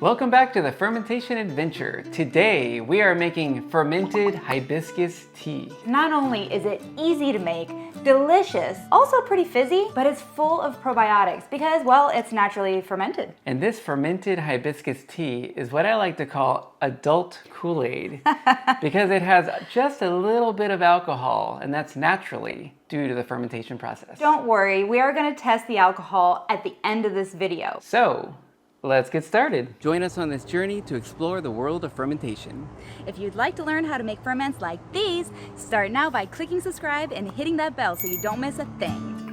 Welcome back to the Fermentation Adventure. Today we are making fermented hibiscus tea. Not only is it easy to make, delicious, also pretty fizzy, but it's full of probiotics because, well, it's naturally fermented. And this fermented hibiscus tea is what I like to call adult Kool-Aid because it has just a little bit of alcohol, and that's naturally due to the fermentation process. Don't worry, we are going to test the alcohol at the end of this video. So, let's get started. Join us on this journey to explore the world of fermentation. If you'd like to learn how to make ferments like these, start now by clicking subscribe and hitting that bell so you don't miss a thing.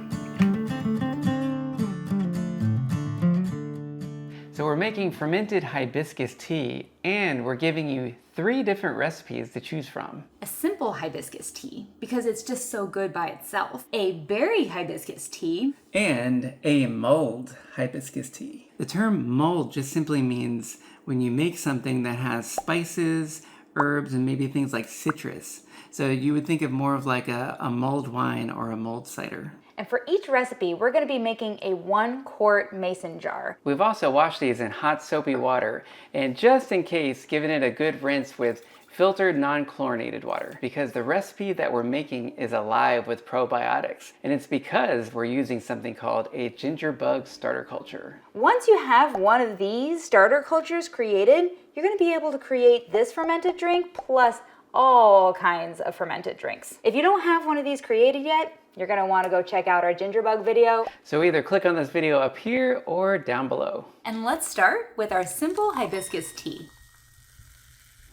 So we're making fermented hibiscus tea, and we're giving you 3 different recipes to choose from. A simple hibiscus tea, because it's just so good by itself. A berry hibiscus tea. And a mulled hibiscus tea. The term mulled just simply means when you make something that has spices, herbs, and maybe things like citrus. So you would think of more of like a mulled wine or a mulled cider. And for each recipe, we're going to be making a 1-quart mason jar. We've also washed these in hot soapy water, and just in case, given it a good rinse with filtered non-chlorinated water, because the recipe that we're making is alive with probiotics, and it's because we're using something called a ginger bug starter culture. Once you have one of these starter cultures created, you're going to be able to create this fermented drink plus all kinds of fermented drinks. If you don't have one of these created yet, you're going to want to go check out our ginger bug video. So either click on this video up here or down below. And let's start with our simple hibiscus tea.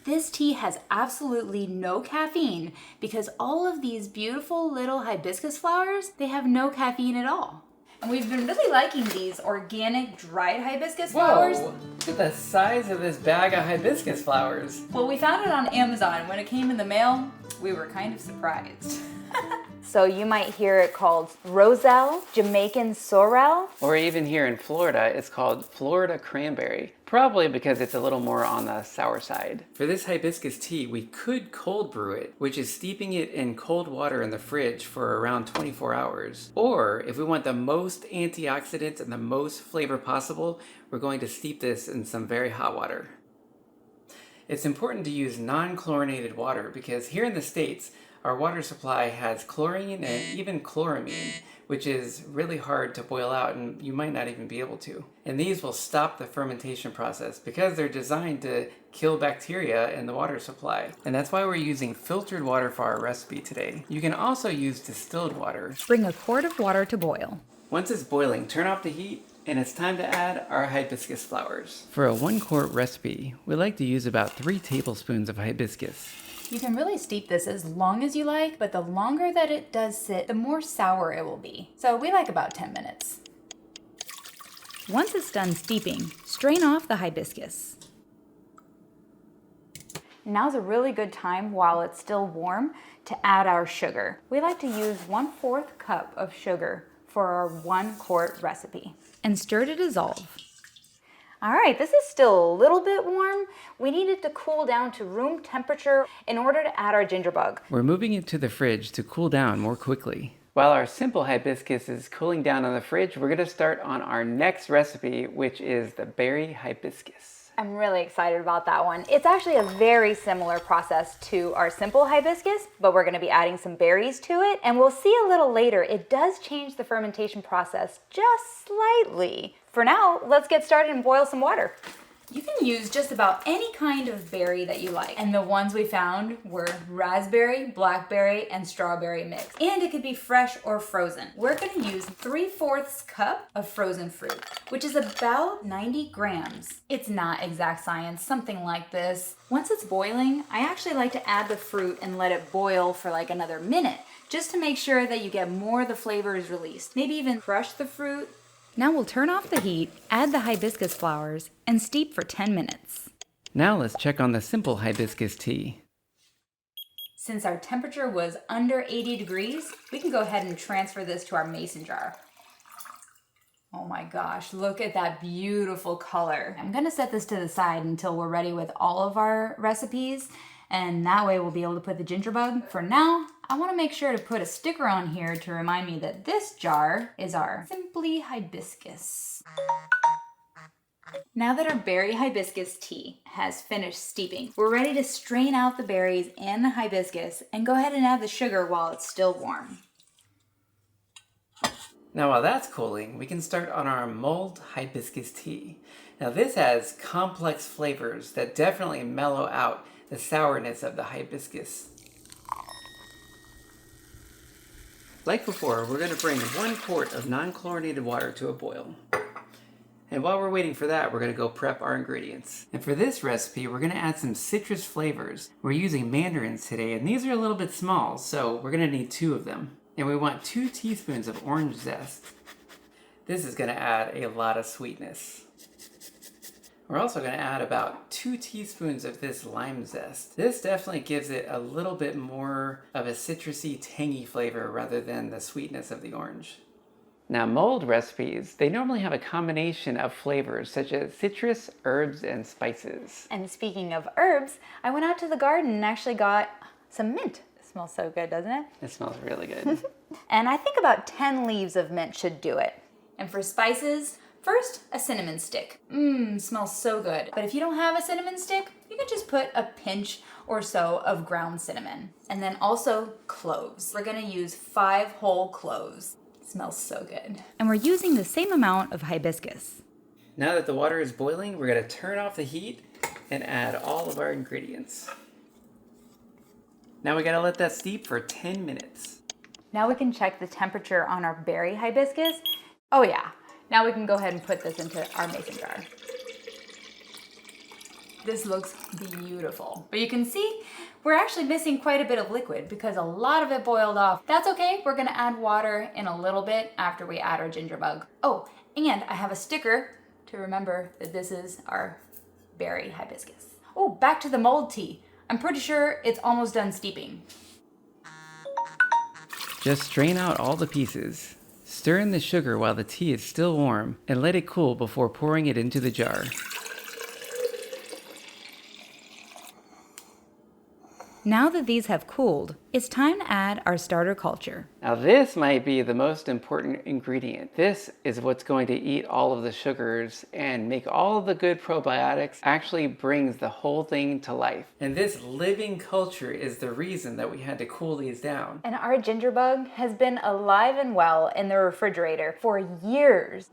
This tea has absolutely no caffeine because all of these beautiful little hibiscus flowers, they have no caffeine at all. And we've been really liking these organic dried hibiscus flowers. Whoa, look at the size of this bag of hibiscus flowers. Well, we found it on Amazon. When it came in the mail, we were kind of surprised. So you might hear it called roselle, Jamaican sorrel. Or even here in Florida, it's called Florida cranberry, probably because it's a little more on the sour side. For this hibiscus tea, we could cold brew it, which is steeping it in cold water in the fridge for around 24 hours. Or if we want the most antioxidants and the most flavor possible, we're going to steep this in some very hot water. It's important to use non-chlorinated water because here in the States, our water supply has chlorine and even chloramine, which is really hard to boil out and you might not even be able to. And these will stop the fermentation process because they're designed to kill bacteria in the water supply. And that's why we're using filtered water for our recipe today. You can also use distilled water. Bring a quart of water to boil. Once it's boiling, turn off the heat and it's time to add our hibiscus flowers. For a 1-quart recipe, we like to use about 3 tablespoons of hibiscus. You can really steep this as long as you like, but the longer that it does sit, the more sour it will be. So we like about 10 minutes. Once it's done steeping, strain off the hibiscus. Now's a really good time while it's still warm to add our sugar. We like to use 1/4 cup of sugar for our 1-quart recipe. And stir to dissolve. All right, this is still a little bit warm. We need it to cool down to room temperature in order to add our ginger bug. We're moving it to the fridge to cool down more quickly. While our simple hibiscus is cooling down on the fridge, we're gonna start on our next recipe, which is the berry hibiscus. I'm really excited about that one. It's actually a very similar process to our simple hibiscus, but we're gonna be adding some berries to it. And we'll see a little later, it does change the fermentation process just slightly. For now, let's get started and boil some water. You can use just about any kind of berry that you like. And the ones we found were raspberry, blackberry, and strawberry mix. And it could be fresh or frozen. We're gonna use 3/4 cup of frozen fruit, which is about 90 grams. It's not exact science, something like this. Once it's boiling, I actually like to add the fruit and let it boil for like another minute, just to make sure that you get more of the flavors released. Maybe even crush the fruit. Now we'll turn off the heat, add the hibiscus flowers, and steep for 10 minutes. Now let's check on the simple hibiscus tea. Since our temperature was under 80 degrees, we can go ahead and transfer this to our mason jar. Oh my gosh, look at that beautiful color. I'm gonna set this to the side until we're ready with all of our recipes, and that way we'll be able to put the ginger bug. For now, I want to make sure to put a sticker on here to remind me that this jar is our Simply Hibiscus. Now that our berry hibiscus tea has finished steeping, we're ready to strain out the berries and the hibiscus and go ahead and add the sugar while it's still warm. Now while that's cooling, we can start on our mulled hibiscus tea. Now this has complex flavors that definitely mellow out the sourness of the hibiscus. Like before, we're going to bring 1 quart of non-chlorinated water to a boil. And while we're waiting for that, we're going to go prep our ingredients. And for this recipe, we're going to add some citrus flavors. We're using mandarins today, and these are a little bit small, so we're going to need 2 of them. And we want 2 teaspoons of orange zest. This is going to add a lot of sweetness. We're also going to add about 2 teaspoons of this lime zest. This definitely gives it a little bit more of a citrusy, tangy flavor rather than the sweetness of the orange. Now, mulled recipes, they normally have a combination of flavors such as citrus, herbs, and spices. And speaking of herbs, I went out to the garden and actually got some mint. It smells so good, doesn't it? It smells really good. And I think about 10 leaves of mint should do it. And for spices, first, a cinnamon stick. Smells so good. But if you don't have a cinnamon stick, you can just put a pinch or so of ground cinnamon. And then also cloves. We're gonna use 5 whole cloves. Smells so good. And we're using the same amount of hibiscus. Now that the water is boiling, we're going to turn off the heat and add all of our ingredients. Now we got to let that steep for 10 minutes. Now we can check the temperature on our berry hibiscus. Oh yeah, now we can go ahead and put this into our mason jar. This looks beautiful. But you can see we're actually missing quite a bit of liquid because a lot of it boiled off. That's okay, we're gonna add water in a little bit after we add our ginger bug. Oh, and I have a sticker to remember that this is our berry hibiscus. Oh, back to the mulled tea. I'm pretty sure it's almost done steeping. Just strain out all the pieces. Stir in the sugar while the tea is still warm and let it cool before pouring it into the jar. Now that these have cooled, it's time to add our starter culture. Now this might be the most important ingredient. This is what's going to eat all of the sugars and make all of the good probiotics, actually brings the whole thing to life. And this living culture is the reason that we had to cool these down. And our ginger bug has been alive and well in the refrigerator for years.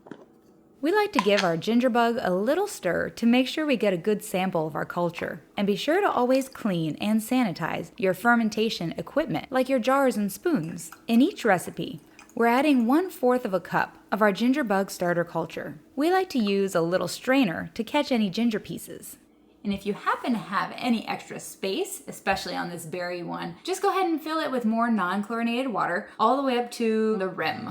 We like to give our ginger bug a little stir to make sure we get a good sample of our culture. And be sure to always clean and sanitize your fermentation equipment, like your jars and spoons. In each recipe, we're adding 1/4 of a cup of our ginger bug starter culture. We like to use a little strainer to catch any ginger pieces. And if you happen to have any extra space, especially on this berry one, just go ahead and fill it with more non-chlorinated water all the way up to the rim.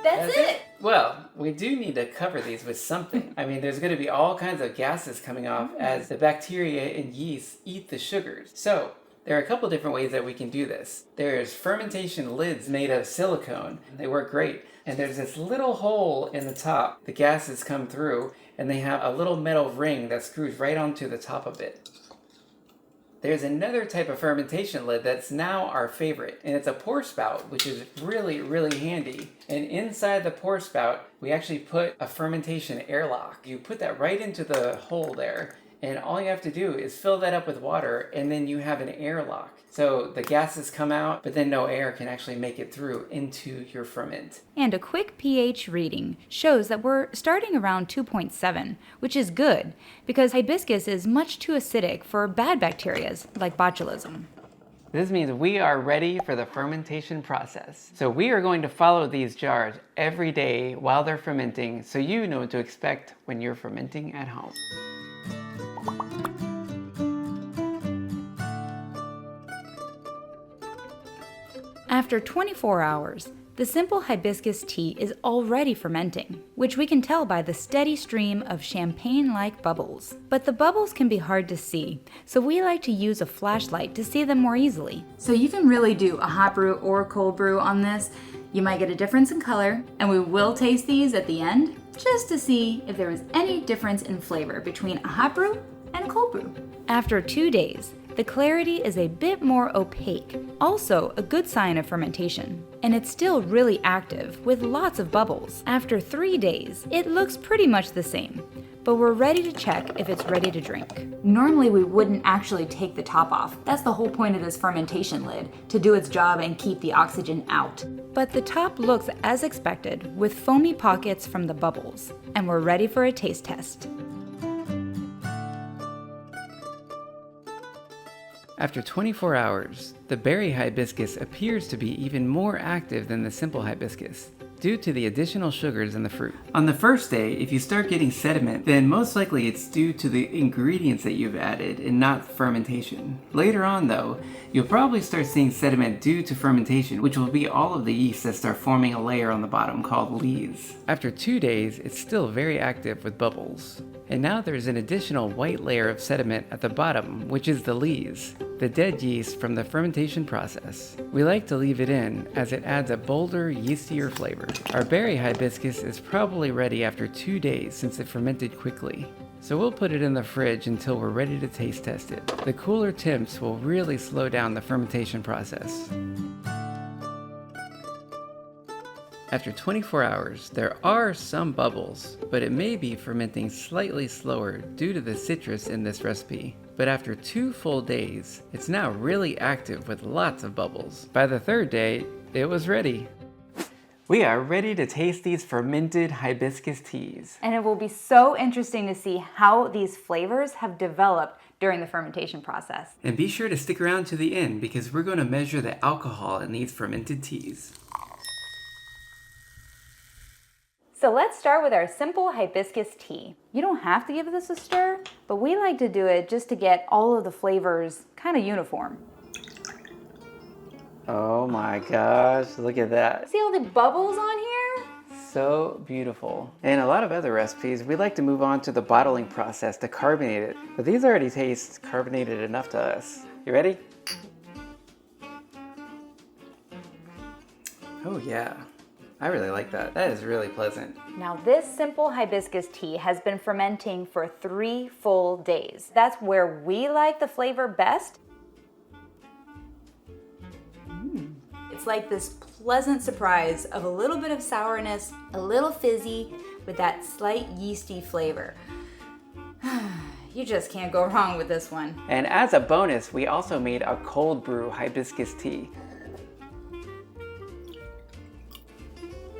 That's it. Well, we do need to cover these with something. I mean, there's going to be all kinds of gases coming off as the bacteria and yeast eat the sugars. So there are a couple different ways that we can do this. There's fermentation lids made of silicone. They work great. And there's this little hole in the top. The gases come through and they have a little metal ring that screws right onto the top of it. There's another type of fermentation lid that's now our favorite, and it's a pour spout, which is really, really handy. And inside the pour spout, we actually put a fermentation airlock. You put that right into the hole there, and all you have to do is fill that up with water, and then you have an airlock. So the gases come out, but then no air can actually make it through into your ferment. And a quick pH reading shows that we're starting around 2.7, which is good because hibiscus is much too acidic for bad bacteria like botulism. This means we are ready for the fermentation process. So we are going to follow these jars every day while they're fermenting so you know what to expect when you're fermenting at home. After 24 hours, the simple hibiscus tea is already fermenting, which we can tell by the steady stream of champagne-like bubbles. But the bubbles can be hard to see, so we like to use a flashlight to see them more easily. So you can really do a hot brew or cold brew on this. You might get a difference in color, and we will taste these at the end just to see if there is any difference in flavor between a hot brew and a cold brew. After 2 days, The clarity is a bit more opaque, also a good sign of fermentation. And it's still really active, with lots of bubbles. After 3 days, it looks pretty much the same, but we're ready to check if it's ready to drink. Normally we wouldn't actually take the top off. That's the whole point of this fermentation lid, to do its job and keep the oxygen out. But the top looks as expected, with foamy pockets from the bubbles, and we're ready for a taste test. After 24 hours, the berry hibiscus appears to be even more active than the simple hibiscus, due to the additional sugars in the fruit. On the first day, if you start getting sediment, then most likely it's due to the ingredients that you've added and not fermentation. Later on though, you'll probably start seeing sediment due to fermentation, which will be all of the yeast that start forming a layer on the bottom called lees. After 2 days, it's still very active with bubbles. And now there's an additional white layer of sediment at the bottom, which is the lees, the dead yeast from the fermentation process. We like to leave it in as it adds a bolder, yeastier flavor. Our berry hibiscus is probably ready after 2 days since it fermented quickly. So we'll put it in the fridge until we're ready to taste test it. The cooler temps will really slow down the fermentation process. After 24 hours, there are some bubbles, but it may be fermenting slightly slower due to the citrus in this recipe. But after 2 full days, it's now really active with lots of bubbles. By the 3rd day, it was ready. We are ready to taste these fermented hibiscus teas. And it will be so interesting to see how these flavors have developed during the fermentation process. And be sure to stick around to the end because we're going to measure the alcohol in these fermented teas. So let's start with our simple hibiscus tea. You don't have to give this a stir, but we like to do it just to get all of the flavors kind of uniform. Oh my gosh, look at that. See all the bubbles on here? So beautiful. In a lot of other recipes, we like to move on to the bottling process to carbonate it, but these already taste carbonated enough to us. You ready? Oh yeah. I really like that. That is really pleasant. Now this simple hibiscus tea has been fermenting for 3 full days. That's where we like the flavor best. It's like this pleasant surprise of a little bit of sourness, a little fizzy, with that slight yeasty flavor. You just can't go wrong with this one. And as a bonus, we also made a cold brew hibiscus tea.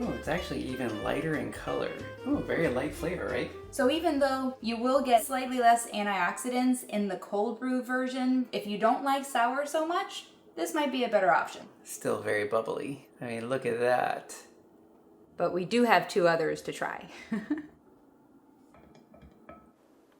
Oh, it's actually even lighter in color. Oh, very light flavor, right? So even though you will get slightly less antioxidants in the cold brew version, if you don't like sour so much, this might be a better option. Still very bubbly. I mean, look at that. But we do have 2 others to try.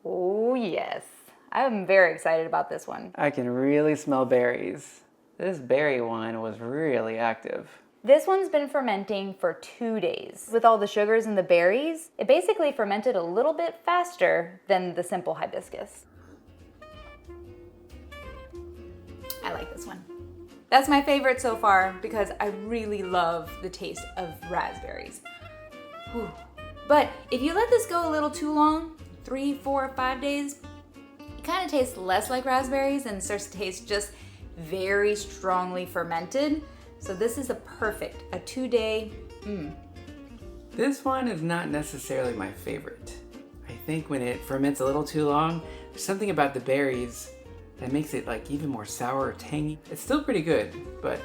Oh yes, I'm very excited about this one. I can really smell berries. This berry one was really active. This one's been fermenting for 2 days. With all the sugars and the berries, it basically fermented a little bit faster than the simple hibiscus. I like this one. That's my favorite so far because I really love the taste of raspberries. Whew. But if you let this go a little too long, 3, 4, 5 days, it kind of tastes less like raspberries and starts to taste just very strongly fermented. So this is a 2-day. This one is not necessarily my favorite. I think when it ferments a little too long, there's something about the berries that makes it like even more sour or tangy. It's still pretty good, but...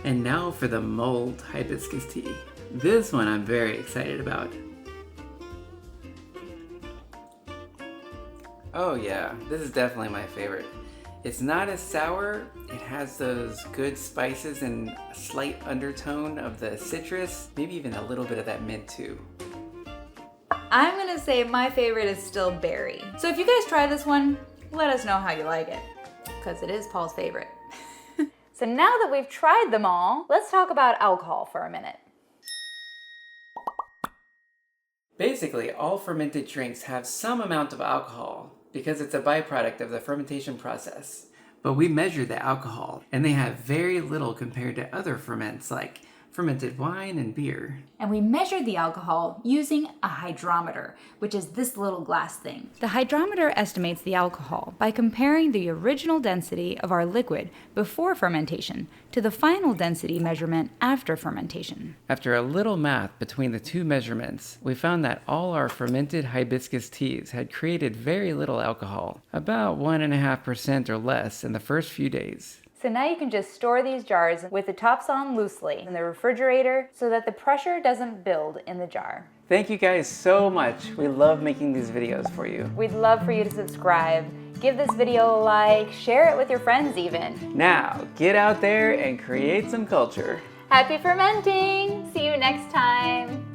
And now for the mulled hibiscus tea. This one I'm very excited about. Oh yeah, this is definitely my favorite. It's not as sour, it has those good spices and a slight undertone of the citrus, maybe even a little bit of that mint too. I'm gonna say my favorite is still berry. So if you guys try this one, let us know how you like it, because it is Paul's favorite. So now that we've tried them all, let's talk about alcohol for a minute. Basically, all fermented drinks have some amount of alcohol because it's a byproduct of the fermentation process. But we measure the alcohol, and they have very little compared to other ferments like fermented wine and beer. And we measured the alcohol using a hydrometer, which is this little glass thing. The hydrometer estimates the alcohol by comparing the original density of our liquid before fermentation to the final density measurement after fermentation. After a little math between the two measurements, we found that all our fermented hibiscus teas had created very little alcohol, about 1.5% or less in the first few days. So now you can just store these jars with the tops on loosely in the refrigerator so that the pressure doesn't build in the jar. Thank you guys so much. We love making these videos for you. We'd love for you to subscribe, give this video a like, share it with your friends even. Now, get out there and create some culture. Happy fermenting! See you next time!